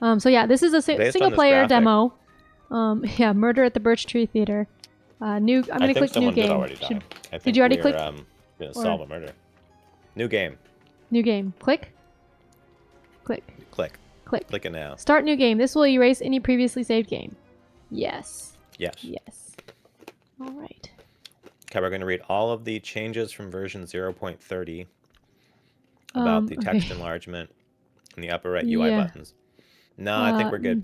So yeah, this is a single player graphic. demo. Yeah, Murder at the Birch Tree Theater. I'm gonna click new game. Did already die. Did you already click? Gonna solve a murder. New game. New game. Click. Click. Click. Click. Click it now. Start new game. This will erase any previously saved game. Yes. Yes. Yes. All right. Okay, we're going to read all of the changes from version 0.30 about the text enlargement and the upper right UI buttons. No, I think we're good.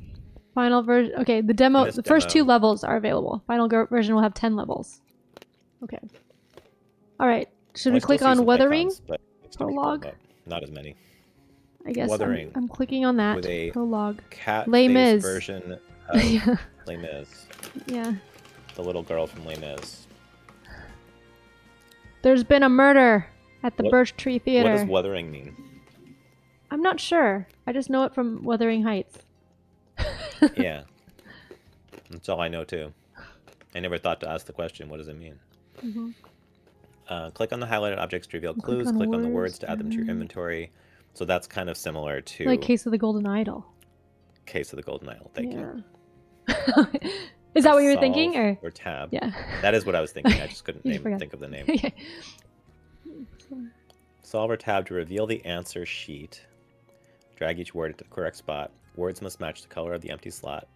Final version. Okay, the first 2 levels are available. Final version will have 10 levels. Okay. All right. Should we click on Weathering? Prologue? Not as many. I guess Weathering. I'm clicking on that. With a Prologue. cat-based version of Les Mis. Yeah. The little girl from Les Mis. There's been a murder at the Birch Tree Theater. What does weathering mean? I'm not sure. I just know it from Wuthering Heights. Yeah. That's all I know, too. I never thought to ask the question, what does it mean? Click on the highlighted objects to reveal clues. Click on the words to add them to your inventory. So that's kind of similar to... Like Case of the Golden Idol. Case of the Golden Idol. Thank you. Is that what you were thinking? Or tab. Yeah. That is what I was thinking. I just couldn't think of the name. Solve or tab to reveal the answer sheet. Drag each word to the correct spot. Words must match the color of the empty slot.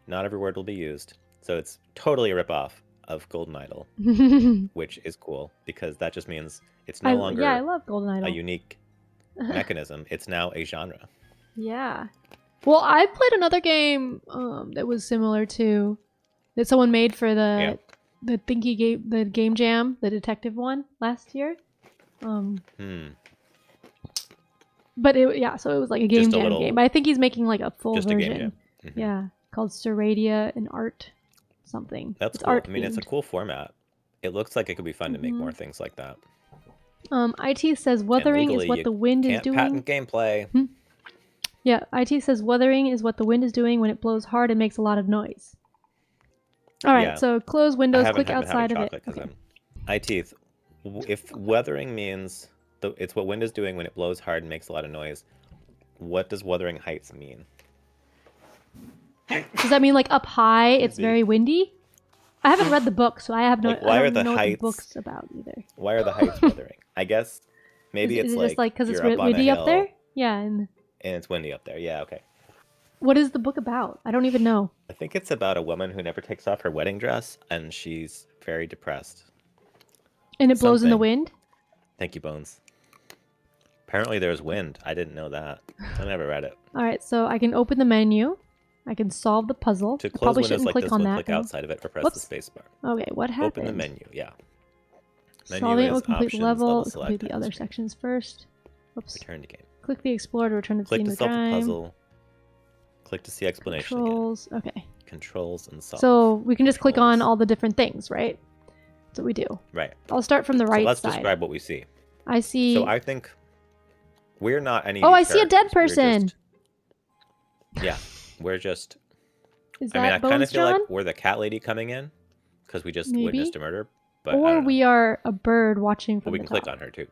Not every word will be used. So it's totally a ripoff of Golden Idol, which is cool because that just means it's no longer I love Golden Idol. A unique mechanism. It's now a genre. Yeah. Well, I played another game that was similar to that someone made for the Thinky game, the Game Jam, the detective one last year. But so it was like a Game Jam game. But I think he's making like a full version. A Game Jam. Yeah, called Seradia and Art something. That's cool. I mean, it's a cool format. It looks like it could be fun to make more things like that. IT says weathering is what the wind is doing. Patent gameplay. Yeah, IT says weathering is what the wind is doing when it blows hard and makes a lot of noise. All right, so close Windows, click outside of it. Okay. IT, if weathering means it's what wind is doing when it blows hard and makes a lot of noise, what does Wuthering Heights mean? Does that mean like up high it's very windy? I haven't read the book, so I have no. Why I don't know what the book's about either. Why are the heights weathering? I guess maybe is it's it just like because it's up windy up there? Yeah, and it's windy up there. Yeah, okay. What is the book about? I don't even know. I think it's about a woman who never takes off her wedding dress, and she's very depressed. And it blows in the wind? Thank you, Bones. Apparently there's wind. I didn't know that. I never read it. All right, so I can open the menu. I can solve the puzzle. To close windows like this, click outside of it or press the space bar. Okay, what happened? Open the menu, yeah. Solving will complete the level. Complete the other sections first. Oops. Return to game. Click the Explorer to return to the scene of the crime. Click to solve the puzzle. Click to see explanation. Controls. Again. Okay. Controls and solve. So we can just click on all the different things, right? That's what we do. Right. I'll start from the right side. Let's describe what we see. I see. So I think we're not any. Oh, I see a dead person. Yeah, we're just. Is that I kind of feel like we're the cat lady coming in because we just witnessed a murder. But or we are a bird watching from the top. We can click on her too.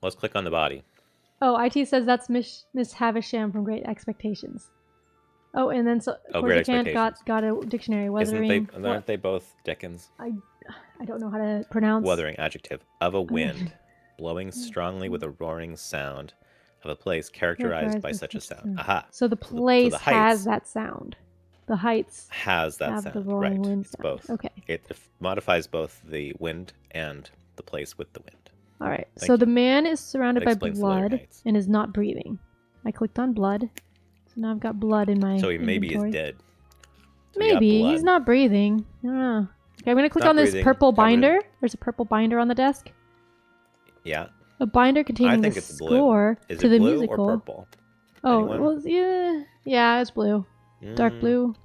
Let's click on the body. Oh, IT says that's Miss Havisham from Great Expectations. Oh, and then Great Expectations got a dictionary. Weathering. Aren't they both Dickens? I don't know how to pronounce. Weathering, adjective of a wind, blowing strongly with a roaring sound, of a place characterized by such a sound. Aha. So the place has that sound. The heights has that sound. The roaring wind It's both. Okay. It modifies both the wind and the place with the wind. All right. So the man is surrounded by blood and is not breathing. I clicked on blood. So now I've got blood in my So he maybe is dead. So maybe. He's not breathing. I don't know. Okay, I'm going to click on this purple binder. There's a purple binder on the desk. Yeah. A binder containing the score to the musical. Or purple? Oh, well, yeah, it's blue. Dark blue.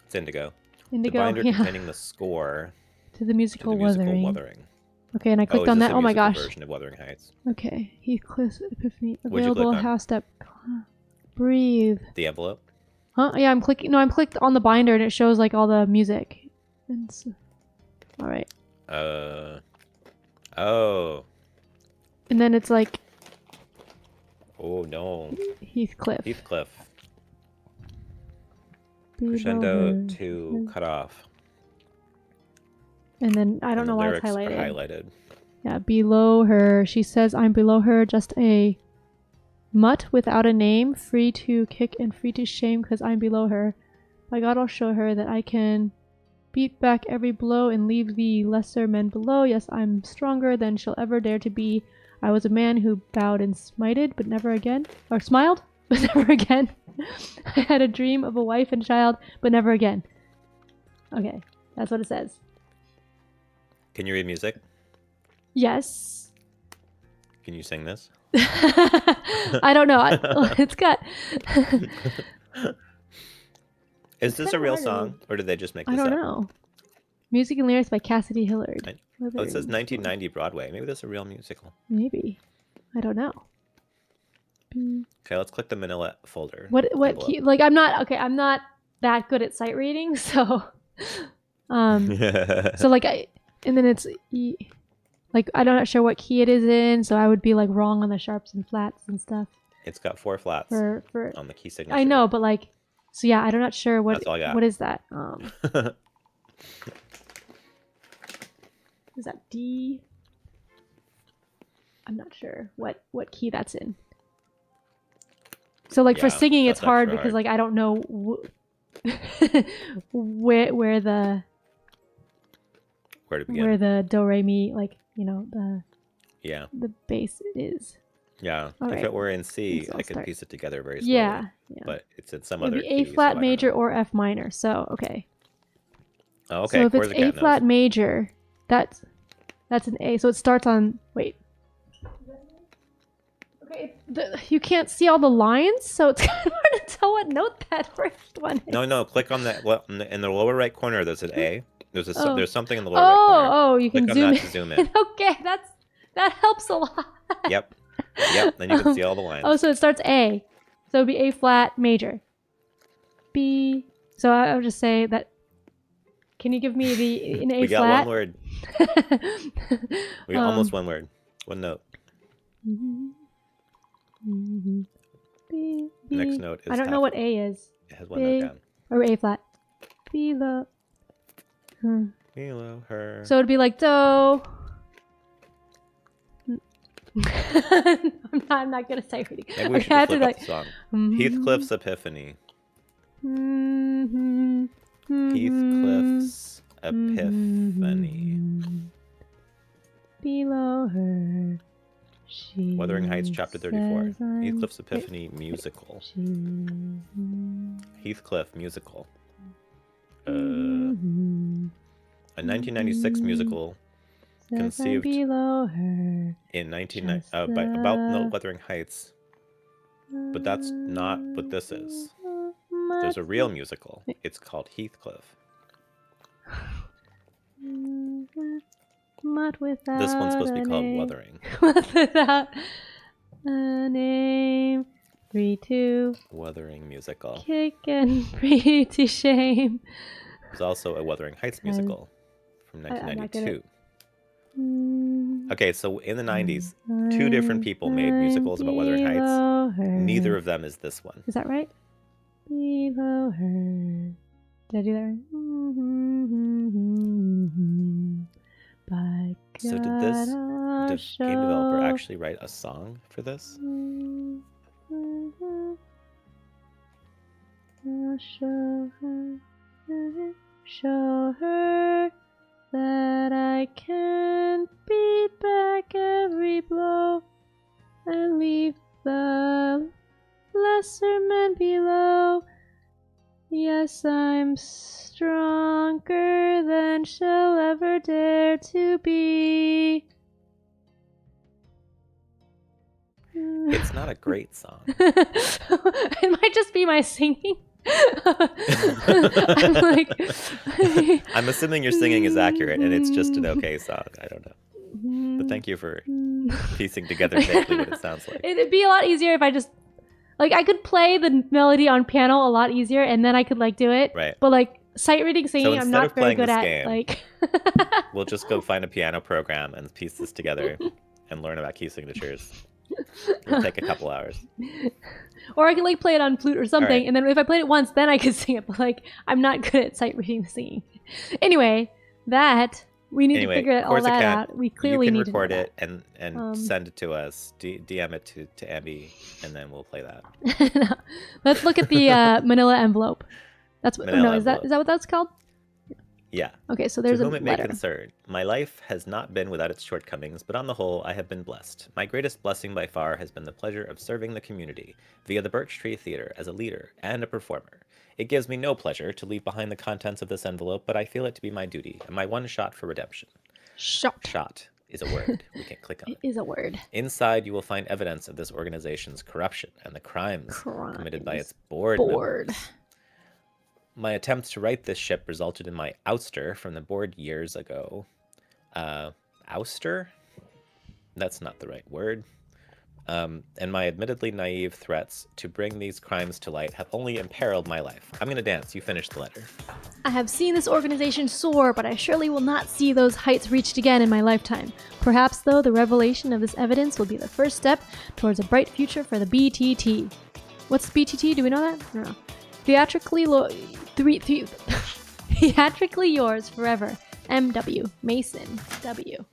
It's indigo. Indigo, the binder containing the score to the musical Wuthering. Okay, and I clicked on that. Oh my gosh. Version of Wuthering Heights. Okay, Heathcliff Epiphany available. House step. Breathe. The envelope. Huh? Yeah, I'm clicking. No, I'm clicked on the binder and it shows like all the music. All right. Oh. And then it's like. Oh no. Heathcliff. Heathcliff. Below Crescendo her. to cut off. And then I don't And the know why it's lyrics are highlighted. highlighted. Yeah, below her. She says, I'm below her, just a mutt without a name, free to kick and free to shame because I'm below her. By God, I'll show her that I can beat back every blow and leave the lesser men below. Yes, I'm stronger than she'll ever dare to be. I was a man who bowed and smited, but never again. Or smiled, but never again. I had a dream of a wife and child, but never again. Okay, that's what it says. Can you read music? Yes. Can you sing this? I don't know. It's got... Is this a real song, or did they just make this up? I don't know. Music and lyrics by Cassidy Hillard. Oh, it says 1990 Broadway. Maybe that's a real musical. Maybe. I don't know. Okay, let's click the manila folder. What key? Like I'm not that good at sight reading, so so like and then it's like I'm not sure what key it is in, so I would be like wrong on the sharps and flats and stuff. It's got 4 flats for on the key signature. I know, but like, so yeah, I'm not sure what. That's all I got. What is that? Is that D? I'm not sure what key that's in. So like for singing, it's hard because like I don't know where to begin. Where the do re mi, like, you know, the bass is. Yeah. All if right. it were in C, So I could piece it together very slowly. Yeah. But it's in some other key. A flat major or F minor. So okay. Oh, okay. So if it's A flat major, that's an A. So it starts on. Wait. Okay, you can't see all the lines, so it's kind of hard to tell what note that first one is. No. Click on that. Well, in the lower right corner, there's an A. There's something in the lower right corner. Oh, you can zoom in. To zoom in. Okay, that helps a lot. Yep. Then you can see all the lines. Oh, so it starts A. So it'd be A flat major. B. So I would just say that. Can you give me an A flat? We got one word. We got almost one word. One note. B. Next note is. I don't know what A is. It has one note down. Or A flat. Below. Below her. So it'd be like do. I'm not gonna say reading. Maybe we should flip up the song. Heathcliff's Epiphany. Heathcliff's Epiphany. Below her. Wuthering Heights, Chapter 34. Heathcliff's Epiphany musical. Heathcliff musical. A 1996 musical conceived in about Wuthering Heights, but that's not what this is. There's a real musical. It's called Heathcliff. This one's supposed to be called Wuthering. Without a name, free to Wuthering musical. Kick and free to shame. There's also a Wuthering Heights musical from 1992. Okay, so in the 90s, 2 different people made musicals about Wuthering Heights. Neither of them is this one. Is that right? Below her. Did I do that right? So did the game developer actually write a song for this? Show her that I can beat back every blow and leave the lesser men below. Yes, I'm stronger than she'll ever dare to be. It's not a great song. It might just be my singing. I'm like... I'm assuming your singing is accurate and it's just an okay song. I don't know. But thank you for piecing together vaguely what it sounds like. It'd be a lot easier if I just... Like, I could play the melody on piano a lot easier, and then I could, like, do it. Right. But, like, sight reading singing, I'm not very good at. Game, like, we'll just go find a piano program and piece this together and learn about key signatures. It'll take a couple hours. Or I could like play it on flute or something, right. and then if I played it once, then I could sing it. But like, I'm not good at sight reading the singing. Anyway, we need to figure all that out. We clearly need to know record that. it and send it to us. DM it to Ambie, and then we'll play that. No. Let's look at the manila envelope. That's what. Manila No, is that what that's called? Yeah. Okay, so there's to a whom it letter. may concern, my life has not been without its shortcomings, but on the whole, I have been blessed. My greatest blessing by far has been the pleasure of serving the community via the Birch Tree Theater as a leader and a performer. It gives me no pleasure to leave behind the contents of this envelope, but I feel it to be my duty and my one shot for redemption. Shot is a word. We can click on it. It is a word. Inside, you will find evidence of this organization's corruption and the crimes committed by its board members. My attempts to right this ship resulted in my ouster from the board years ago. Ouster? That's not the right word. And my admittedly naive threats to bring these crimes to light have only imperiled my life. I'm going to dance. You finish the letter. I have seen this organization soar, but I surely will not see those heights reached again in my lifetime. Perhaps, though, the revelation of this evidence will be the first step towards a bright future for the BTT. What's BTT? Do we know that? No. Theatrically yours forever. M.W. Mason. W.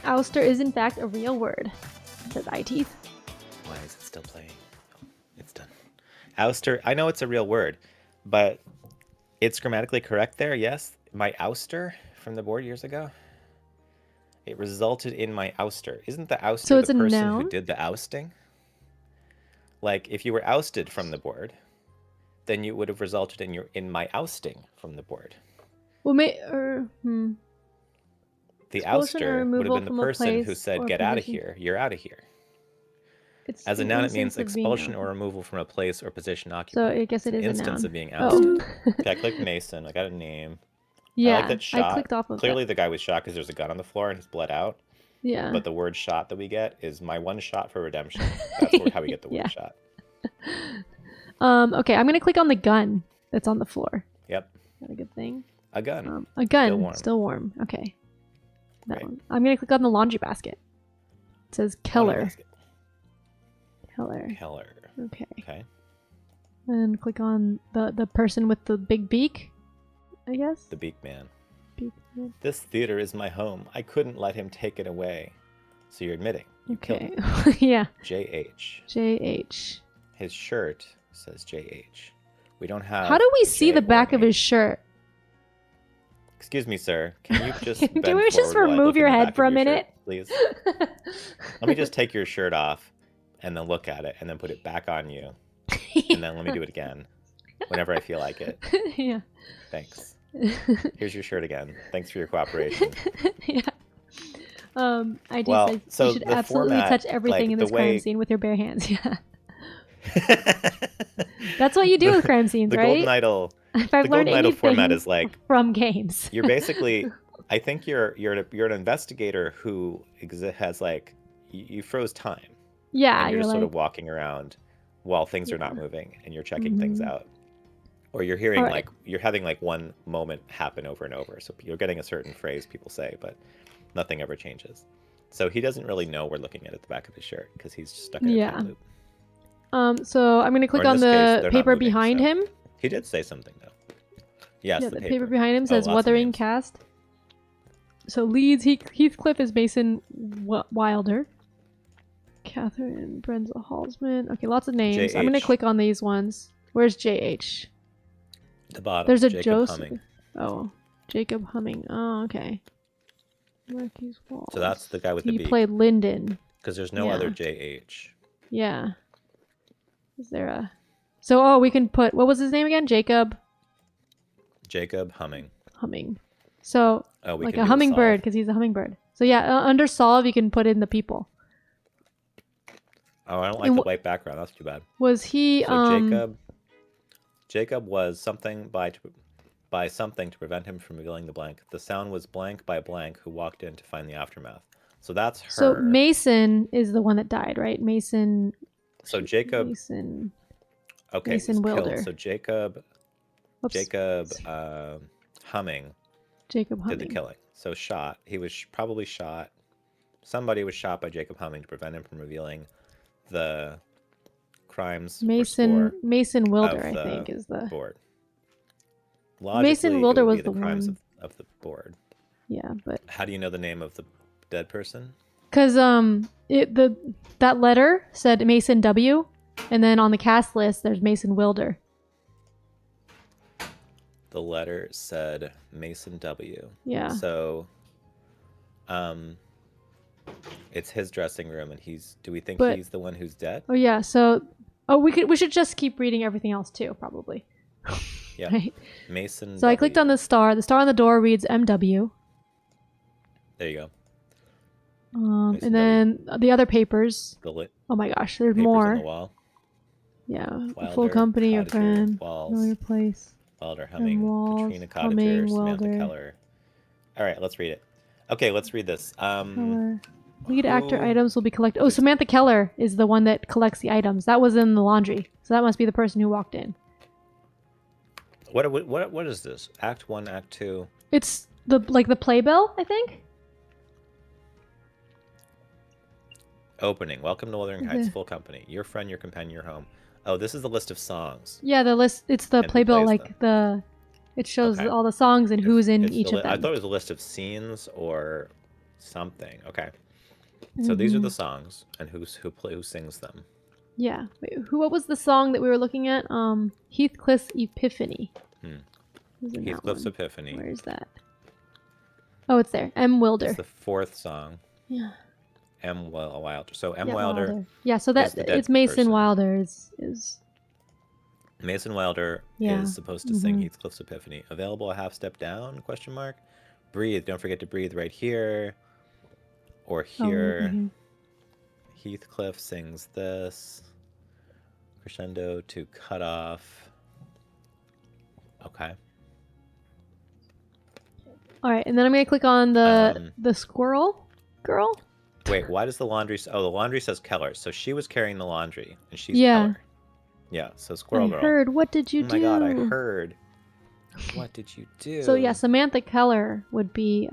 Ouster is in fact a real word. It says eye teeth. Why is it still playing? Oh, it's done. Ouster. I know it's a real word, but it's grammatically correct there. Yes. My ouster from the board years ago. It resulted in my ouster. Isn't the ouster so it's the a person noun? who did the ousting? Like if you were ousted from the board, then you would have resulted in my ousting from the board. Well, The ouster would have been the person who said, "Get out of here. You're out of here." As a noun, it means expulsion or removal from a place or position occupied. So I guess it is an instance a noun. of being ousted. Okay, I clicked Mason. I got a name. Yeah, I like that shot. I clicked off of Clearly, the guy was shot because there's a gun on the floor and he's bled out. Yeah. But the word "shot" that we get is my one shot for redemption. That's how we get the word "shot." Okay, I'm gonna click on the gun that's on the floor. Yep. Is that a good thing? A gun. A gun. Still warm. Okay. That one. I'm gonna click on the laundry basket. It says Keller. Keller. Okay. Okay. And click on the person with the big beak, I guess. The beak man. Beak man. This theater is my home. I couldn't let him take it away. So you're admitting. Okay. Yeah. JH. JH. His shirt says JH. We don't have. How do we see the back of his shirt? Excuse me, sir. Can you just can we just remove your head for a minute, please? Let me just take your shirt off and then look at it and then put it back on you. And then let me do it again whenever I feel like it. Yeah. Thanks. Here's your shirt again. Thanks for your cooperation. Yeah. I do well, so you should absolutely touch everything in this crime scene with your bare hands. Yeah. That's what you do with crime scenes, right? Golden Idol. If I've learned Golden Idol anything format is like from games. You're basically, I think you're an investigator who has like you froze time. Yeah, and you're just sort of walking around while things are not moving, and you're checking things out, or you're hearing you're having like one moment happen over and over. So you're getting a certain phrase people say, but nothing ever changes. So he doesn't really know we're looking at the back of his shirt because he's stuck in a time loop. So I'm gonna click on the paper behind him. He did say something though. Yes, yeah, the paper behind him says Wuthering Cast. So leads Heathcliff is Mason Wilder. Catherine Brenza Halsman. Okay, lots of names. I'm gonna click on these ones. Where's JH? The bottom. There's a Joseph. Humming. Oh, Jacob Humming. Oh, okay. Marquis Walls. So that's the guy with the beak. He played Lyndon. Because there's no other JH. Yeah. Is there a... So, we can put... What was his name again? Jacob Humming. So, like a hummingbird, because he's a hummingbird. So, yeah, under solve, you can put in the people. Oh, I don't like the white background. That's too bad. Was he... So Jacob was something by something to prevent him from revealing the blank. The sound was blank by blank who walked in to find the aftermath. So that's her. So Mason is the one that died, right? Mason... So Jacob... Mason... Okay, Mason Wilder. Killed. So Jacob Humming did the killing. So shot. He was probably shot Somebody was shot by Jacob Humming to prevent him from revealing the crimes or Mason score Wilder, of I the think, is the board. Mason Logically, Wilder it would was be the the crimes one. of the board. Yeah, but How do you know the name of the dead person? because that letter said Mason W, and then on the cast list there's Mason Wilder. The letter said Mason W. Yeah. So, it's his dressing room, and do we think But- he's the one who's dead? Oh yeah. So, we should just keep reading everything else too, probably. Yeah. Right. Mason. So I clicked on the star. The star on the door reads MW. There you go. Mason And then the other papers. The lit Oh my gosh, there's papers more. on the wall. Yeah. Wilder, Full company, your Cottager, friend. Walls, Know your place. Wilder, Humming, Walls, Katrina Cottager, Humming, Samantha Wilder. Keller. All right, let's read it. Okay, let's read this. Keller. Lead actor who- items will be collected. Oh, Samantha Keller is the one that collects the items. That was in the laundry. So that must be the person who walked in. What is this? Act 1, Act 2. It's the playbill, I think. Opening. Welcome to Wuthering Heights. Okay. Full company. Your friend, your companion, your home. Oh, this is the list of songs. Yeah, the list. It's the And who playbill, plays like the. It shows Okay. all the songs and who's in It's each the of I them. thought it was a list of scenes or something. Okay. So these are Mm-hmm. the songs and who sings them. Yeah. Wait, what was the song that we were looking at? Heathcliff's Epiphany. Who's in that Heathcliff's one? Epiphany. Where is that? Oh, it's there. M. Wilder. It's the fourth song. Yeah. M. Wilder. So M. Yeah, Wilder. Yeah, so that the dead it's Mason person. Wilder is Mason Wilder Yeah. is supposed to sing Mhm. Heathcliff's Epiphany. Available a half step down? Question mark. Breathe. Don't forget to breathe right here or here. mhm. Heathcliff sings this. Crescendo to cut off. Okay. All right, and then I'm gonna click on the squirrel girl. Wait, why does the laundry... Oh, the laundry says Keller. So she was carrying the laundry, and she's Yeah. Keller. Yeah, so Squirrel I Girl. heard. What did you Oh do? my god, I heard. What did you do? So yeah, Samantha Keller would be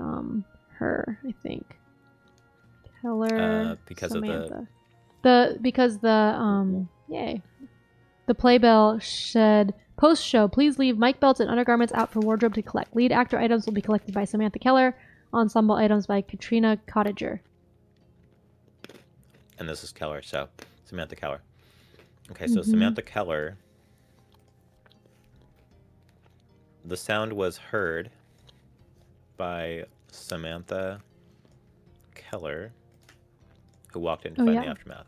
her, I think. Keller. Because of Samantha. Yay. The playbill said post show, please leave mic belts and undergarments out for wardrobe to collect. Lead actor items will be collected by Samantha Keller. Ensemble items by Katrina Cottager. And this is Keller, so Samantha Keller. Okay, so Samantha Keller. The sound was heard by Samantha Keller, who walked in to find the aftermath.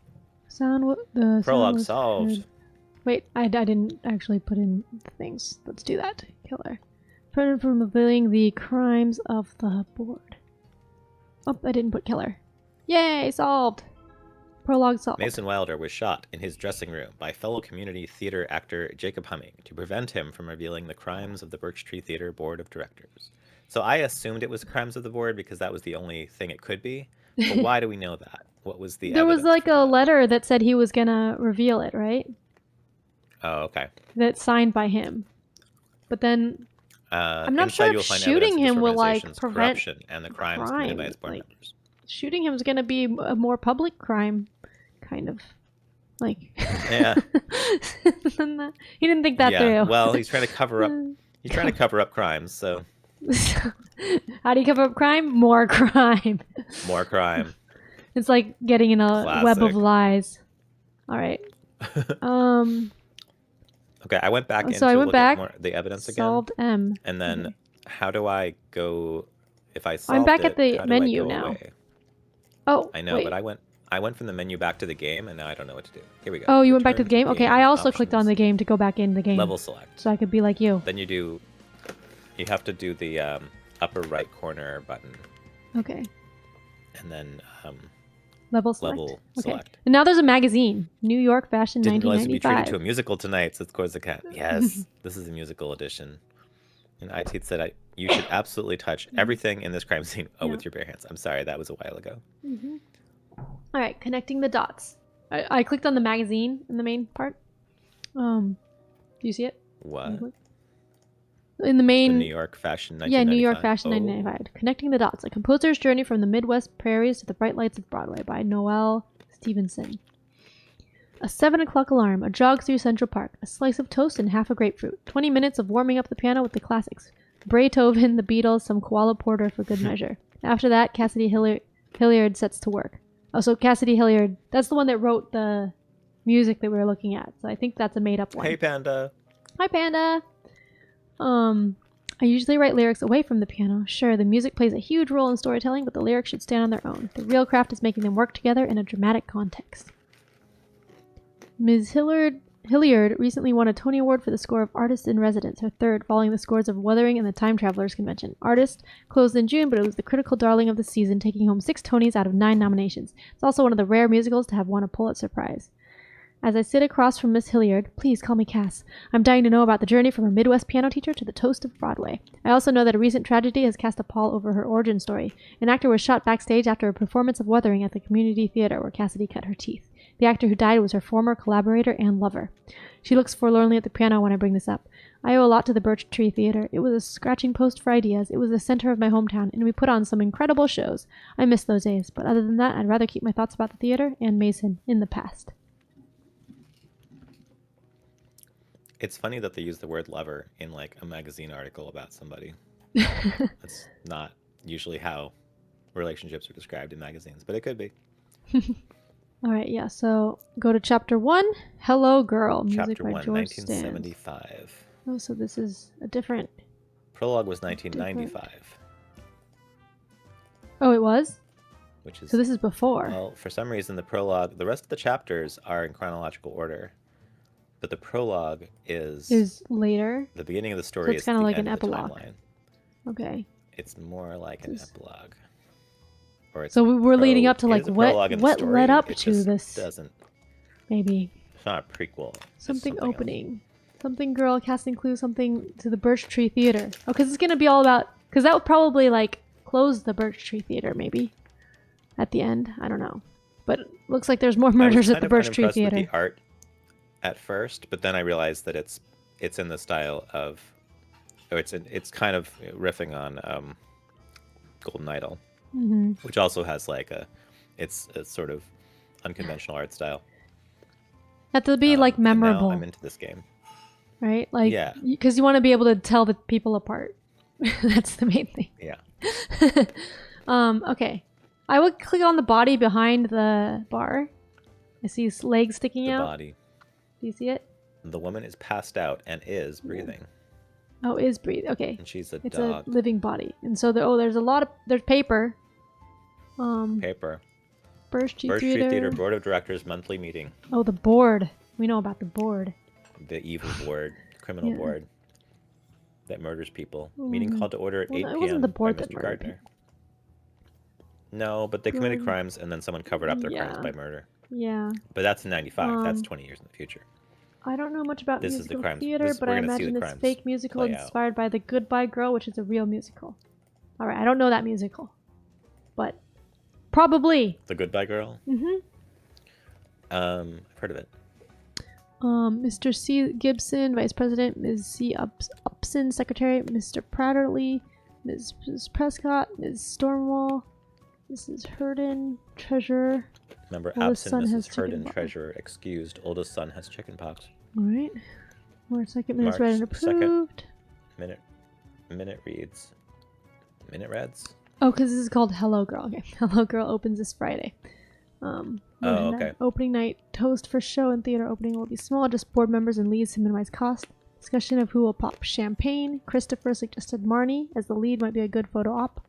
The Prologue was solved. heard. Wait, I didn't actually put in things. Let's do that. Killer. Prevented from revealing the crimes of the board. Oh, I didn't put killer. Yay, solved. Prologue solved. Mason Wilder was shot in his dressing room by fellow community theater actor Jacob Humming to prevent him from revealing the crimes of the Birch Tree Theater board of directors. So I assumed it was crimes of the board because that was the only thing it could be. But why do we know that? What was the There was evidence like for a that? letter that said he was gonna reveal it, right? Oh, okay. That's signed by him. But then I'm not inside sure you'll if find shooting evidence of this him will like organization's prevent corruption and the crimes committed by its board like, members. shooting him is gonna be a more public crime, kind of. Like Yeah. he didn't think that Yeah. through. Well, he's trying to cover up. He's trying to cover up crimes. So How do you cover up crime? More crime. more crime. It's like getting in a web of Classic. lies. All right. Okay, I went back in So to I went look back, at more, the evidence again. solved M. And then Okay. how do I go if I solved I'm back it, at the how do I menu go now. away? Oh, I know, wait. but I went from the menu back to the game and now I don't know what to do. Here we go. Oh, you went back to Return the game? Okay, I also clicked on options. the game to go back in the game. Level select. So I could be like you. Then you have to do the upper right corner button Okay. and then Level select. level Okay. select. And now there's a magazine. New York Fashion Didn't realize to be treated 1995. to a musical tonight, says Corza Cat. Yes, this is a musical edition. And IT said you should absolutely touch everything in this crime scene with your bare hands. I'm sorry, that was a while ago. All right, connecting the dots. I clicked on the magazine in the main part. Do you see it? What? in the main... New York fashion 1995. Yeah, New York fashion 1995. Connecting the Dots, A Composer's Journey from the Midwest Prairies to the Bright Lights of Broadway by Noel Stevenson. A 7 o'clock alarm, a jog through Central Park, a slice of toast and half a grapefruit, 20 minutes of warming up the piano with the classics, Beethoven, the Beatles, some koala porter for good measure. After that, Cassidy Hilliard sets to work. Oh, so Cassidy Hilliard, that's the one that wrote the music that we were looking at. So I think that's a made-up one. Hey, Panda. Hi, Panda. I usually write lyrics away from the piano. Sure, the music plays a huge role in storytelling, but the lyrics should stand on their own. The real craft is making them work together in a dramatic context. Ms. Hilliard recently won a Tony Award for the score of Artist in Residence, her third, following the scores of Wuthering and the Time Travelers Convention. Artist closed in June, but it was the critical darling of the season, taking home 6 Tonys out of 9 nominations. It's also one of the rare musicals to have won a Pulitzer Prize. As I sit across from Miss Hilliard, please call me Cass, I'm dying to know about the journey from a Midwest piano teacher to the toast of Broadway. I also know that a recent tragedy has cast a pall over her origin story. An actor was shot backstage after a performance of Wuthering at the community theater where Cassidy cut her teeth. The actor who died was her former collaborator and lover. She looks forlornly at the piano when I bring this up. I owe a lot to the Birch Tree Theater. It was a scratching post for ideas. It was the center of my hometown, and we put on some incredible shows. I miss those days, but other than that, I'd rather keep my thoughts about the theater and Mason in the past. It's funny that they use the word lover in like a magazine article about somebody. That's not usually how relationships are described in magazines, but it could be. All right, yeah, so go to Chapter 1, Hello Girl, music Chapter by 1, George 1975. Stanz. Oh, so this is a different... Prologue was 1995. Oh, it was? Which is... So this is before. Well, for some reason, the prologue... The rest of the chapters are in chronological order. But the prologue is later? The beginning of the story. So it's kind of like an epilogue. epilogue. Okay. It's more like an epilogue. Or it's so we're leading up to like what led up it to this? Doesn't. Maybe. It's not a prequel. Something opening. Else. Something girl, casting clue, something to the Birch Tree Theater. Oh, because it's going to be all about... Because that would probably like close the Birch Tree Theater maybe. At the end. I don't know. But it looks like there's more murders at the Birch Tree Theater. With the art at first, but then I realized that it's in the style of... It's kind of riffing on Golden Idol. Mm-hmm. Which also has like it's a sort of unconventional art style. Have to be like memorable. Now I'm into this game, right? Like, yeah, because you want to be able to tell the people apart. That's the main thing. Yeah. Okay, I would click on the body behind the bar. I see his legs sticking out. Body. Do you see it? The woman is passed out and is breathing. Oh, is breathing. Okay. And she's a it's dog. A living body, and so there's paper. Paper. Birch Tree Theater Board of Directors monthly meeting. Oh, the board. We know about the board. The evil board, criminal board that murders people. Meeting called to order at 8 p.m. It wasn't the board by Mr. Gardner. No, but they committed crimes and then someone covered up their crimes by murder. Yeah. But that's in 95. That's 20 years in the future. I don't know much about this musical is the theater, but I imagine this fake musical inspired by The Goodbye Girl, which is a real musical. All right, I don't know that musical, but probably. The Goodbye Girl? Mm-hmm. I've heard of it. Mr. C. Gibson, Vice President, Ms. C. Upson, Secretary, Mr. Pratterly, Mrs. Prescott, Ms. Stormwall, Mrs. Herden, Treasurer. Remember, absent Mrs. Herden, Treasurer, excused. Oldest son has chickenpox. All right. March 2nd, minutes read and approved. 2nd, minute reads. Minute reads? Oh, because this is called Hello Girl. Okay. Hello Girl opens this Friday. Okay. Opening night toast for show and theater opening will be small, just board members and leads to minimize cost. Discussion of who will pop champagne. Christopher suggested Marnie as the lead might be a good photo op.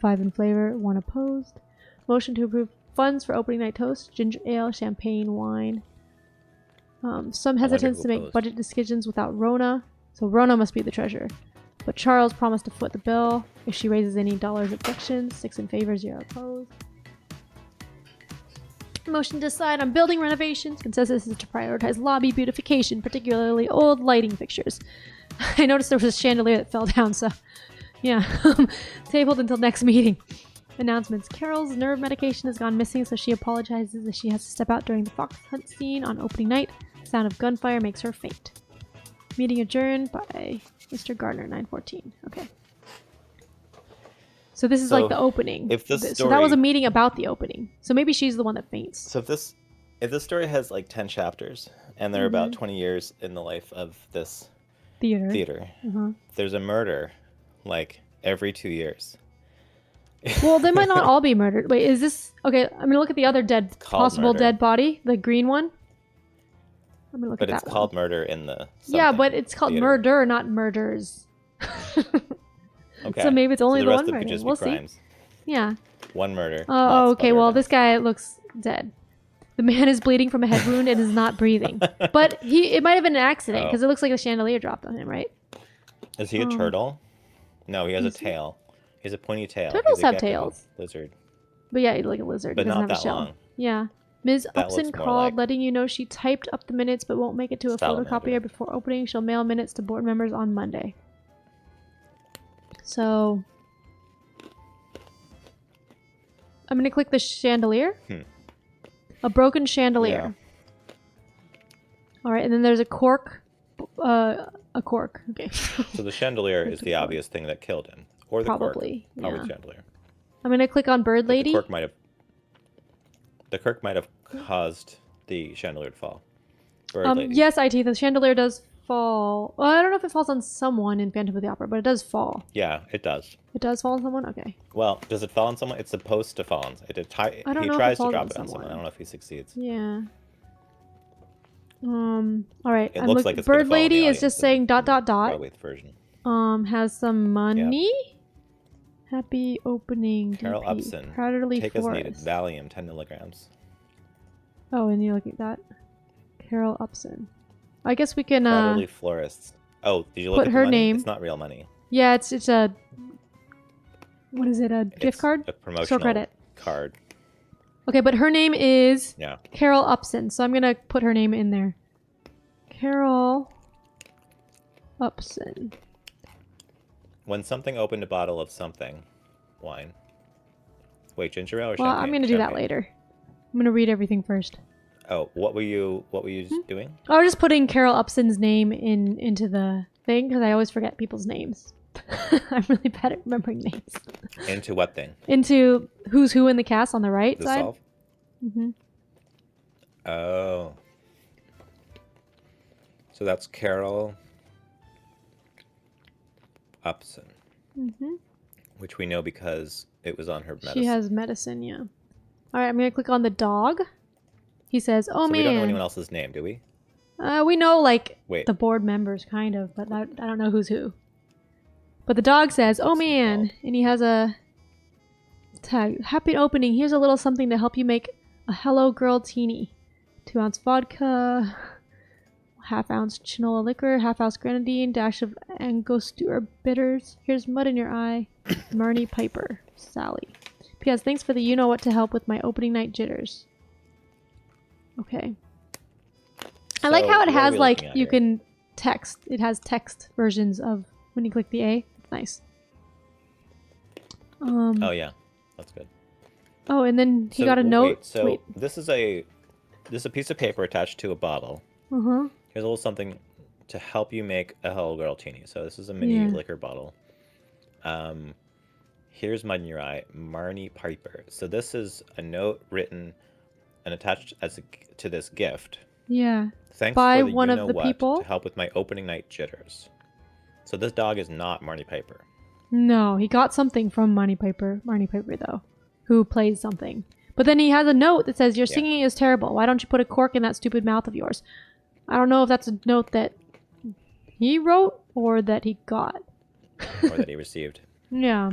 5 in flavor, 1 opposed. Motion to approve funds for opening night toast, ginger ale, champagne, wine. Some hesitance to make budget decisions without Rona. So Rona must be the treasurer. But Charles promised to foot the bill if she raises any dollars objections. 6 in favor, 0 opposed. Motion to decide on building renovations. Consensus is to prioritize lobby beautification, particularly old lighting fixtures. I noticed there was a chandelier that fell down, so yeah. Tabled until next meeting. Announcements. Carol's nerve medication has gone missing, so she apologizes as she has to step out during the fox hunt scene on opening night. The sound of gunfire makes her faint. Meeting adjourned by Mr. Gardner, 9:14. Okay. So this is So, like the opening. if this So that was a story- meeting about the opening. So maybe she's the one that faints. So if this story has like 10 chapters and they're about 20 years in the life of this theater, there's a murder like every 2 years. Well, they might not all be murdered. Wait, is this... Okay, I'm gonna look at the other possible murder. dead body. The green one. I'm gonna look But at it's that called one. murder in the Yeah, something but it's called theater. murder, not murders. Okay. So maybe it's only the the rest one of it murder. could just We'll be see. crimes. Yeah. One murder. Oh, not okay. Well, sputter this guy looks dead. The man is bleeding from a head wound and is not breathing. But it might have been an accident because it looks like the chandelier dropped on him, right? Is he a turtle? No, he has a tail. He has a pointy tail. Turtles He's a have gecko tails. Lizard. But yeah, like a lizard. But He doesn't not have a that shell. long. Yeah. Ms. That Upson looks more called, like letting you know she typed up the minutes but won't make it to a salamander. photocopier before opening. She'll mail minutes to board members on Monday. So... I'm going to click the chandelier. A broken chandelier. Yeah. Alright, and then there's a cork. A cork. Okay. So the chandelier is the obvious thing that killed him. Or the Probably, cork. Probably yeah. the chandelier. I'm going to click on Bird Lady. The cork might have caused the chandelier to fall. Bird Lady. Yes, IT, the chandelier does fall. Well, I don't know if it falls on someone in Phantom of the Opera, but it does fall. Yeah, it does. It does fall on someone? Okay. Well, does it fall on someone? It's supposed to fall on. I don't he know if it tries to falls drop on it on someone. someone. I don't know if he succeeds. Yeah. Alright. It looks like it's gonna Bird fall on the Lady is audience just in saying ... Broadway version. Has some money. Happy opening. Carol DP. Upson. Crowderly Take as Forest. needed. Valium, 10 milligrams. Oh, and you look at that. Carol Upson. I guess we can Crowderly Florists. Oh, did you look put at her the money? name. It's not real money. Yeah, it's a... What is it? A gift It's card? a promotional Store credit. card. Okay, but her name is Yeah. Carol Upson, so I'm gonna put her name in there. Carol Upson. When something opened a bottle of something, wine. Wait, ginger ale or Well, champagne? I'm gonna do that Champagne. later. I'm gonna read everything first. Oh, what were you doing? I was just putting Carol Upson's name into the thing because I always forget people's names. I'm really bad at remembering names. Into what thing? Into who's who in the cast on the right The side. solve? Mm-hmm. Oh. So that's Carol Upson. Mm-hmm. Which we know because it was on her medicine. She has medicine, yeah. All right, I'm gonna click on the dog. He says, "Oh so man." we don't know anyone else's name, do we? We know like Wait. the board members, kind of, but I don't know who's who. But the dog says, "Oh What's he man," called? and he has a tag. Happy opening. Here's a little something to help you make a Hello Girl Teeny. 2-ounce vodka, half-ounce chinola liquor, half-ounce grenadine, dash of Angostura bitters. Here's mud in your eye. Marnie Piper, Sally. P.S. Thanks for the you-know-what to help with my opening night jitters. Okay. I like So, how it what are has we like looking at you here? can text. It has text versions of when you click the A. It's nice. Oh yeah, that's good. Oh, and then he So, got a note. Wait, so this is a piece of paper attached to a bottle. Uh-huh. Here's a little something to help you make a Hello Girl Teeny. So this is a mini Yeah. liquor bottle. Here's mud in your eye, Marnie Piper. So this is a note written and attached to this gift. Yeah. Thanks By for the one of the you-know-what people? to help with my opening night jitters. So this dog is not Marnie Piper. No, he got something from Marnie Piper. Marnie Piper, though, who plays something. But then he has a note that says, "Your Yeah. singing is terrible. Why don't you put a cork in that stupid mouth of yours?" I don't know if that's a note that he wrote or that he got. Or that he received. Yeah.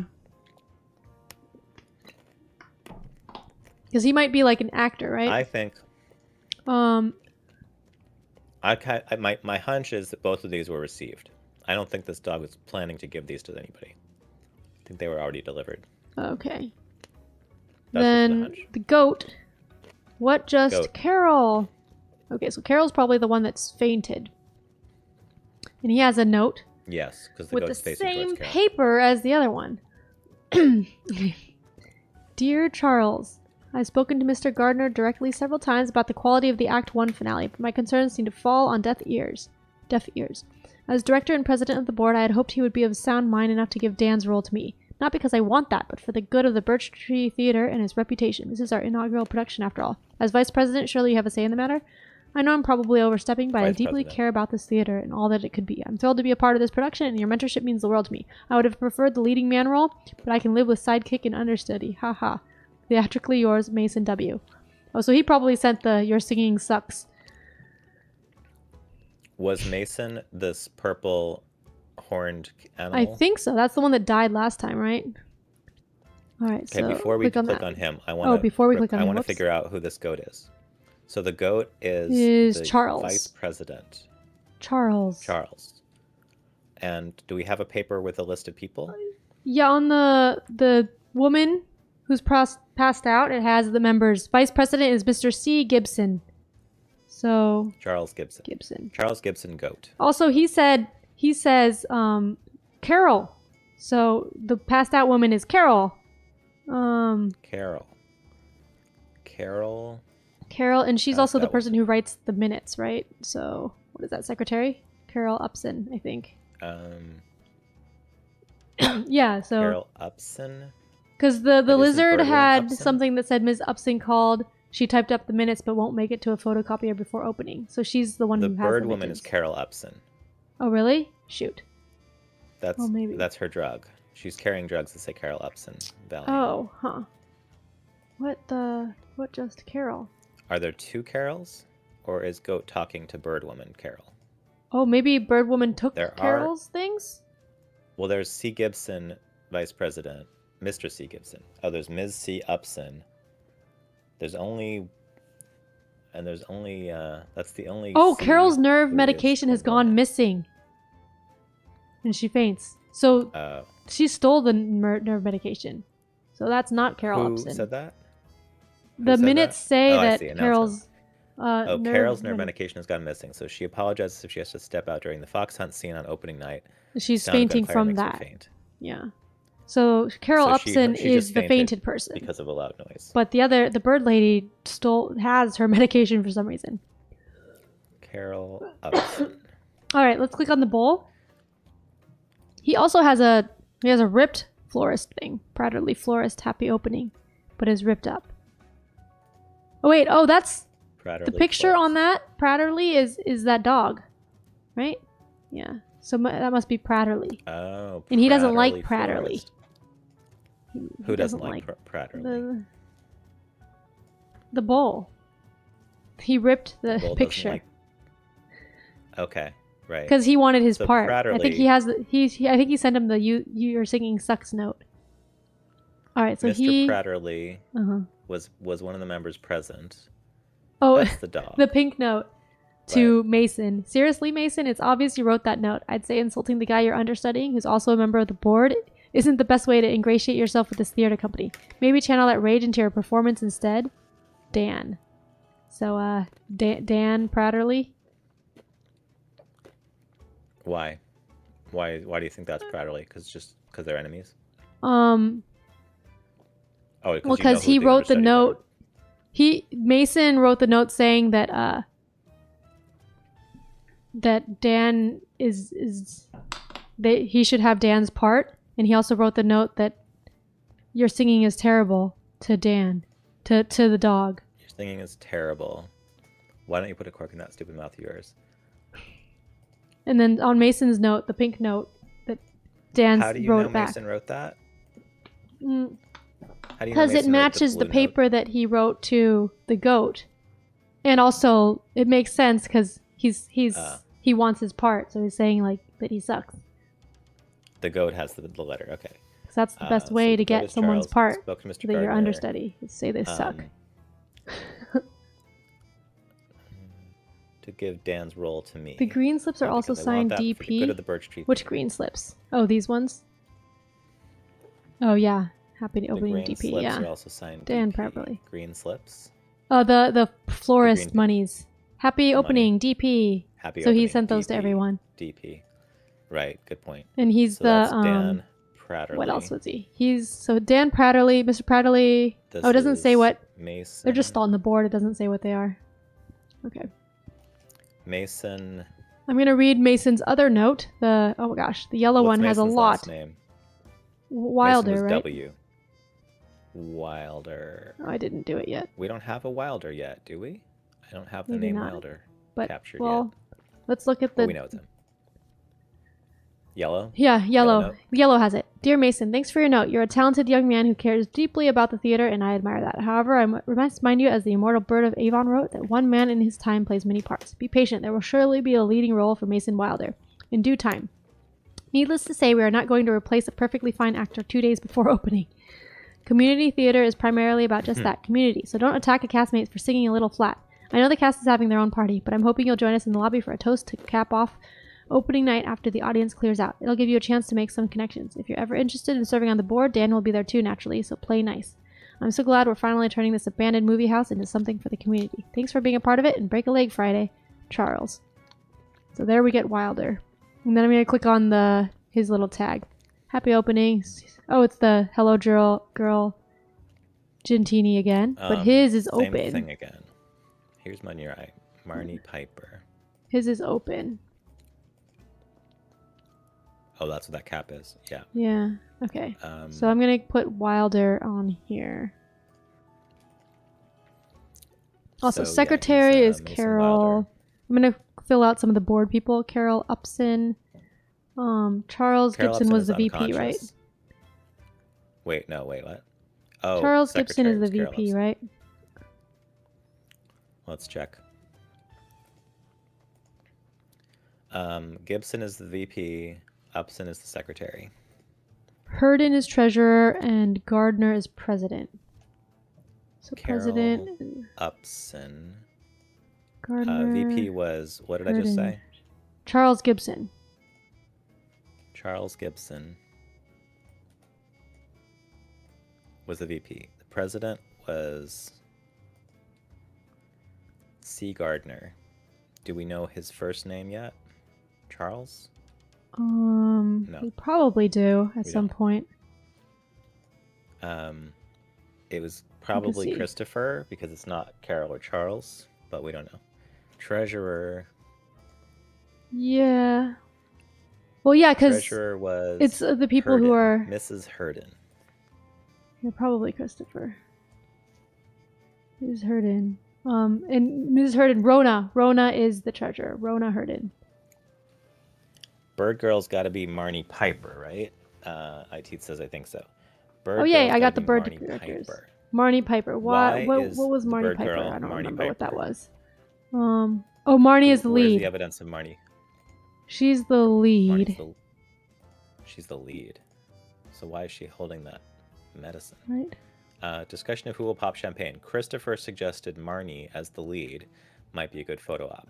Because he might be like an actor, right? I think Um, my hunch is that both of these were received. I don't think this dog was planning to give these to anybody. I think they were already delivered. okay. That's just a Then hunch. the goat. What just Goat. Carol? Okay, so Carol's probably the one that's fainted. And he has a note Yes, because the with the goat's facing same towards Carol. paper as the other one. Dear Charles, I've spoken to Mr. Gardner directly several times about the quality of the Act 1 finale, but my concerns seem to fall on deaf ears. As director and president of the board, I had hoped he would be of sound mind enough to give Dan's role to me. Not because I want that, but for the good of the Birch Tree Theater and its reputation. This is our inaugural production, after all. As vice president, surely you have a say in the matter? I know I'm probably overstepping, but I deeply care about this theater and all that it could be. I'm thrilled to be a part of this production, and your mentorship means the world to me. I would have preferred the leading man role, but I can live with sidekick and understudy. Haha. Theatrically yours, Mason W. Oh, so he probably sent the "your singing sucks." Was Mason this purple horned animal? I think so. That's the one that died last time, right? All right. Okay, so before we click on him, I want to figure out who this goat is. So the goat is the Charles. Vice President. Charles. And do we have a paper with a list of people? Yeah, on the woman who's passed out, it has the members. Vice President is Mr. C. Gibson. So Charles Gibson. Charles Gibson goat. Also, he says Carol. So the passed out woman is Carol. Carol, and she's also the person who writes the minutes, right? So what is that, secretary? Carol Upson, I think. Yeah, so Carol Upson? Because the lizard had something that said Ms. Upson called. She typed up the minutes but won't make it to a photocopier before opening. So she's the one who has the bird woman is Carol Upson. Oh, really? Shoot. Maybe. That's her drug. She's carrying drugs that say Carol Upson. Valiant. Oh, huh. What just Carol? Are there two Carols? Or is Goat talking to Bird Woman Carol? Oh, maybe Bird Woman took Carol's things? Well, there's C. Gibson, Vice President. Mr. C. Gibson. Oh, there's Ms. C. Upson. That's the only... Oh, Carol's nerve medication has gone missing. And she faints. So she stole the nerve medication. So that's not Carol Upson. Who said that? The minutes say that Carol's... Carol's nerve medication has gone missing. So she apologizes if she has to step out during the fox hunt scene on opening night. She's fainting from that. Yeah. So Carol Upson is the fainted person because of a loud noise. But the bird lady has her medication for some reason. Carol Upson. All right, let's click on the bowl. He also has a ripped florist thing. Pratterly florist, happy opening, but is ripped up. Oh wait, that's Pratterly the picture florist. On that Pratterly is that dog, right? Yeah. So that must be Pratterly. Oh. And he doesn't like Pratterly. Who doesn't like Pratterly? The bull. He ripped the picture. Okay, right. Because he wanted his part. Pratterly... I think he has. I think he sent him the "you're singing sucks" note. All right, so Mr. Pratterly was one of the members present. Oh, that's the dog. The pink note to Mason. Seriously, Mason, it's obvious you wrote that note. I'd say insulting the guy you're understudying, who's also a member of the board, isn't the best way to ingratiate yourself with this theater company. Maybe channel that rage into your performance instead. Dan. So, Dan Pratterly. Why? Why do you think that's Pratterly? Because they're enemies? Because he wrote the note. Mason wrote the note saying that that Dan he should have Dan's part, and he also wrote the note that your singing is terrible to Dan, to the dog. Your singing is terrible. Why don't you put a cork in that stupid mouth of yours? And then on Mason's note, the pink note that Dan wrote back. How do you know Mason wrote that? Because it matches the paper that he wrote to the goat, and also it makes sense because he wants his part, so he's saying like that he sucks. The goat has the letter. Okay. Because that's the best way to get someone's part. That you're understudy. Say they suck. To give Dan's role to me. The green slips are also signed DP. Go to the Birch Tree Theater. Which green slips? Oh, these ones. Oh yeah, happy opening DP. Green slips yeah. are also signed Dan DP. properly. Green slips. Oh, the florist monies. Happy opening DP. Happy so opening, he sent those DP, to everyone. DP. Right. Good point. And he's that's Dan Pratterly. What else was he? So Dan Pratterly, Mr. Pratterly. It doesn't say what. Mason. They're just on the board. It doesn't say what they are. Okay. Mason I'm going to read Mason's other note. Oh my gosh, the yellow What's one has a Mason's lot. last name? Wilder, Mason was right? W. Wilder. Oh, I didn't do it yet. We don't have a Wilder yet, do we? I don't have the Maybe name not. Wilder But, captured well, yet. let's look at the... Well, we know it's him. Yellow? Yeah, yellow. note? Yellow has it. Dear Mason, thanks for your note. You're a talented young man who cares deeply about the theater, and I admire that. However, I must remind you, as the immortal bird of Avon wrote, that one man in his time plays many parts. Be patient. There will surely be a leading role for Mason Wilder. In due time. Needless to say, we are not going to replace a perfectly fine actor 2 days before opening. Community theater is primarily about just that, community, so don't attack a castmate for singing a little flat. I know the cast is having their own party, but I'm hoping you'll join us in the lobby for a toast to cap off opening night after the audience clears out. It'll give you a chance to make some connections. If you're ever interested in serving on the board, Dan will be there too, naturally, so play nice. I'm so glad we're finally turning this abandoned movie house into something for the community. Thanks for being a part of it, and break a leg Friday. Charles. So there we get Wilder. And then I'm going to click on his little tag. Happy opening. Oh, it's the Hello Girl Gentini again. But his is open. Same thing again. Here's my near eye. Marnie Piper. His is open. Oh, that's what that cap is. Yeah. Yeah. Okay. So I'm going to put Wilder on here. Also, secretary is Carol. Wilder. I'm going to fill out some of the board people. Carol Upson. Charles Carol Gibson Upson was is the VP, unconscious. right? Wait, what? Oh, Charles Gibson is the Carol VP, Upson. right? Let's check. Gibson is the VP. Upson is the secretary. Hurden is treasurer and Gardner is president. So Carol president. Upson. Gardner. VP was, what did I just say? Charles Gibson. Charles Gibson was the VP. The president was C. Gardner. Do we know his first name yet? Charles? No. We probably do at some point. It was probably Christopher because it's not Carol or Charles, but we don't know. Treasurer. Yeah. Well, yeah, because Treasurer was. It's the people Hurden, who are. Mrs. Hurden. They're probably Christopher. Mrs. Hurden. And Mrs. Hurden, Rona. Rona is the treasurer. Rona Hurden. Bird Girl's got to be Marnie Piper, right? IT says I think so. Bird yeah, Girl's I got gotta the bird Marnie directors. Piper. Marnie Piper. What was the Marnie Bird Piper? Girl I don't Marnie remember what that Piper? was. Marnie is the Where's lead. the evidence of Marnie? She's the lead. She's the lead. So why is she holding that medicine? Right. Discussion of who will pop champagne. Christopher suggested Marnie as the lead might be a good photo op.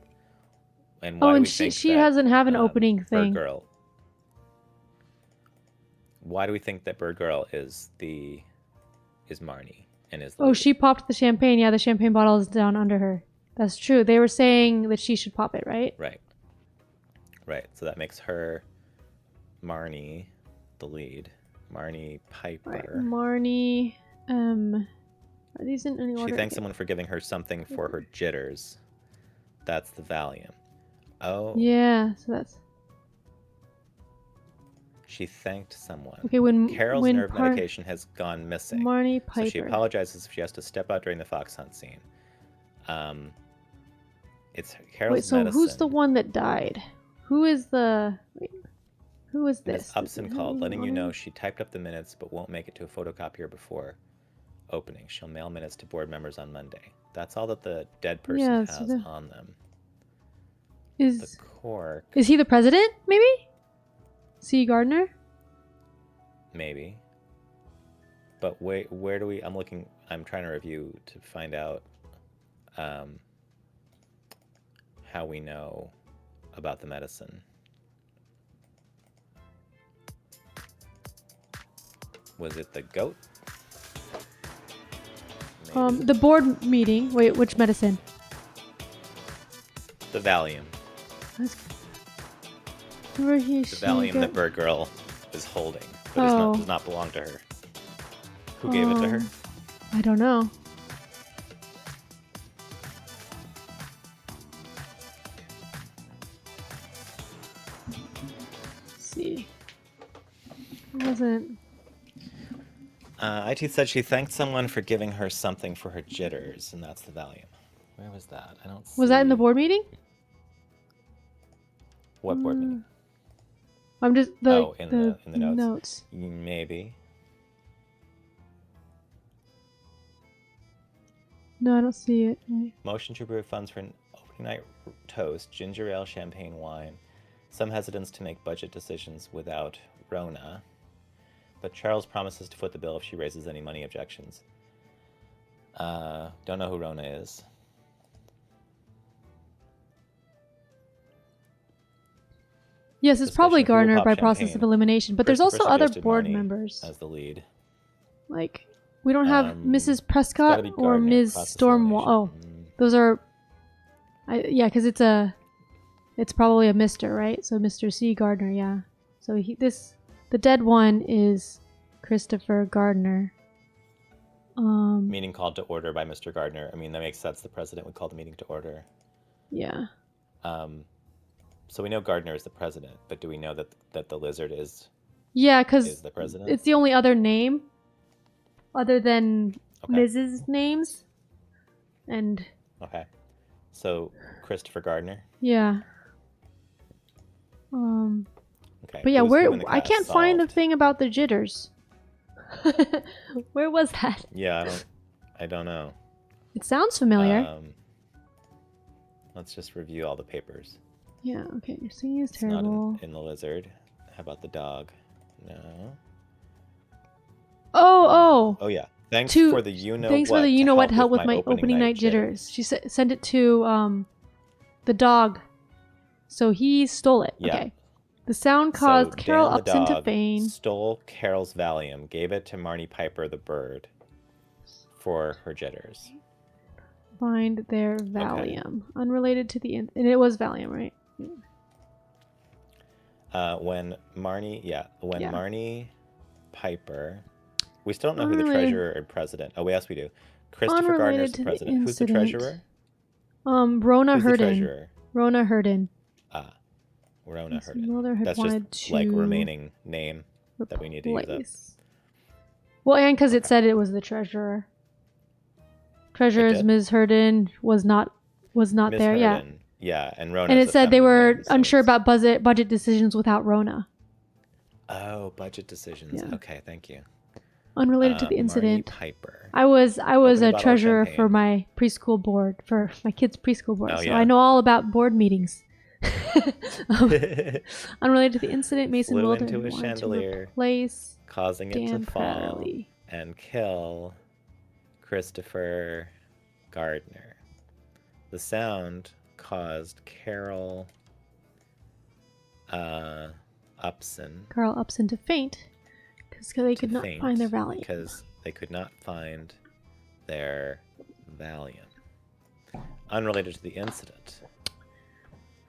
And why do we think she that, doesn't have an opening thing. Bird Girl. Why do we think that Bird Girl is Marnie and is the lead? She popped the champagne. Yeah, the champagne bottle is down under her. That's true. They were saying that she should pop it, right? Right. So that makes her Marnie the lead. Marnie Piper. Right. Marnie. Are these in any order? She thanks someone for giving her something for her jitters. That's the Valium. Oh. Yeah. So that's. She thanked someone. Okay, when Carol's nerve medication has gone missing. Marnie Piper. So she apologizes if she has to step out during the fox hunt scene. It's Carol's medicine. Who's the one that died? Who is the... Wait, who is this? Miss Upson called, letting you know she typed up the minutes but won't make it to a photocopier before opening. She'll mail minutes to board members on Monday. That's all that the dead person has on them. The cork. Is he the president, maybe? C. Gardner? Maybe. But wait, where do we... I'm trying to review to find out how we know about the medicine. Was it the goat? Maybe. The board meeting. Wait, which medicine? The Valium. The Valium that Bird Girl is holding, but does not belong to her. Who gave it to her? I don't know. see. It wasn't. IT said she thanked someone for giving her something for her jitters, and that's the Valium. Where was that? I don't see. Was that in the board meeting? What board meeting? I'm just in the notes. notes. Maybe. No, I don't see it. Motion to approve funds for an opening night toast, ginger ale, champagne, wine. Some hesitance to make budget decisions without Rona. But Charles promises to foot the bill if she raises any money objections. Don't know who Rona is. Yes, it's probably Discussion of who will Garner pop by process champagne. of elimination, but there's also Christopher other suggested board Marnie members. as the lead. Like, we don't have Mrs. It's Prescott gotta be or Gardner, Ms. process Stormwall. Oh, elimination. those are. Yeah, because it's probably a Mr. right? So Mr. C. Gardner, yeah. So the dead one is Christopher Gardner. Meeting called to order by Mr. Gardner. I mean, that makes sense. The president would call the meeting to order. Yeah. So we know Gardner is the president, but do we know that the lizard is? Yeah, because the president? It's the only other name, other than Okay. Mrs. names, and Okay. So Christopher Gardner. yeah. Okay. But yeah, who's where who in the I cast can't find the solved? thing about the jitters. Where was that? Yeah, I don't know. It sounds familiar. Let's just review all the papers. Yeah. Okay. Your singing is It's terrible. not in the lizard. How about the dog? No. Oh. Yeah. Thanks To- for the you know Thanks what for the to you know what help with my opening night jitters. She sent it to the dog, so he stole it. Yeah. Okay. The sound caused So Carol Dan the Upson to dog faint. stole Carol's Valium, gave it to Marnie Piper the bird for her jitters. Find their Valium, unrelated to the and it was Valium, right? When Marnie Piper, we still don't know who the Unrelated- treasurer or president. Oh, yes, we do. Christopher Gardner's Unrelated the to the president. Who's the incident. treasurer? Rona Who's the Hurden. treasurer? Rona Hurden. Rona His Hurden. mother had That's wanted just to like remaining name that we need to use up. replace. Well, and because it said it was the treasurer. Treasurer's did? Ms. Hurden was not Miss there. Yeah. Hurden. Yeah, and Rona. And it said they were unsure about budget decisions without Rona. Oh, budget decisions. Yeah. Okay, thank you. Unrelated to the Marnie incident. Piper. I was Open a a bottle of treasurer champagne. for my preschool board, for my kids' preschool board, Oh, so yeah. I know all about board meetings. Unrelated to the incident, Mason Flew Wilder into a wanted chandelier, to replace causing it Dan to fall Pratterly. and kill Christopher Gardner. The sound caused Carol Upson Carl Upson to faint because they could to not faint find their Valium. because they could not find their Valium. Unrelated to the incident,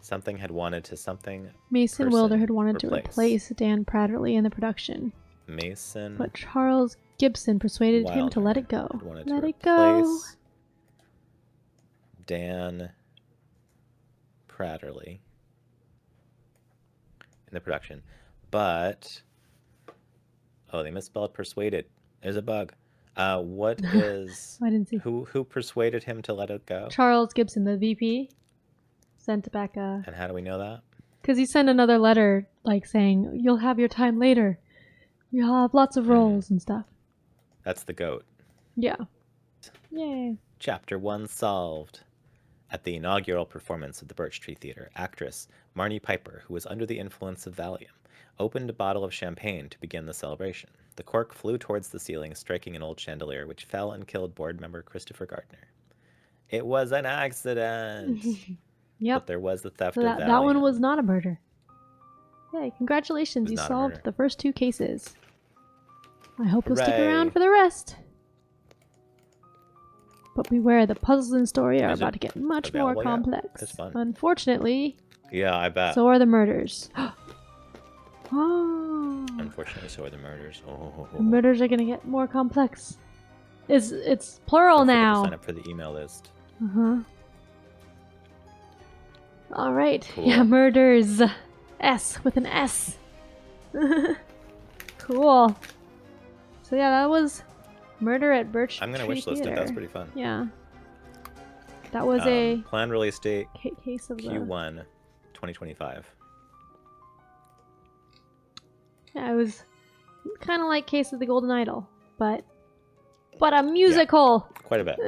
something had wanted to something. Mason person Wilder had wanted to replace. replace Dan Pratterly in the production, Mason but Charles Gibson persuaded him to let it go. had wanted Let to it go. replace Dan Pratterly in the production, but they misspelled persuaded. There's a bug. What is I didn't see. who persuaded him to let it go? Charles Gibson, the VP, sent back And how do we know that? because he sent another letter like saying you'll have your time later. You'll have lots of roles and stuff. That's the goat. Yeah. Yay. Chapter 1 solved. At the inaugural performance of the Birch Tree Theater, actress Marnie Piper, who was under the influence of Valium, opened a bottle of champagne to begin the celebration. The cork flew towards the ceiling, striking an old chandelier, which fell and killed board member Christopher Gardner. It was an accident. Yep. But there was the theft So of that Valium. one was not a murder. Yay, congratulations, It was you not a solved murder. the first 2 cases. I hope you'll stick Hooray. around for the rest. But beware, the puzzles in the story are Is about it to get much more available yet? complex. It's fun. Unfortunately, Yeah, I bet. so are the murders. Oh, Unfortunately, so are the murders. the murders are gonna get more complex. It's plural Don't forget to now. sign up for the email list. All right. Cool. Yeah, murders. S with an S. Cool. So yeah, that was Murder at Birch Tree I'm gonna wish list it. Theater. That's pretty fun. Yeah. That was a Planned release date case of the... Q1 2025. Yeah, it was kind of like Case of the Golden Idol, but a musical. Quite a bit.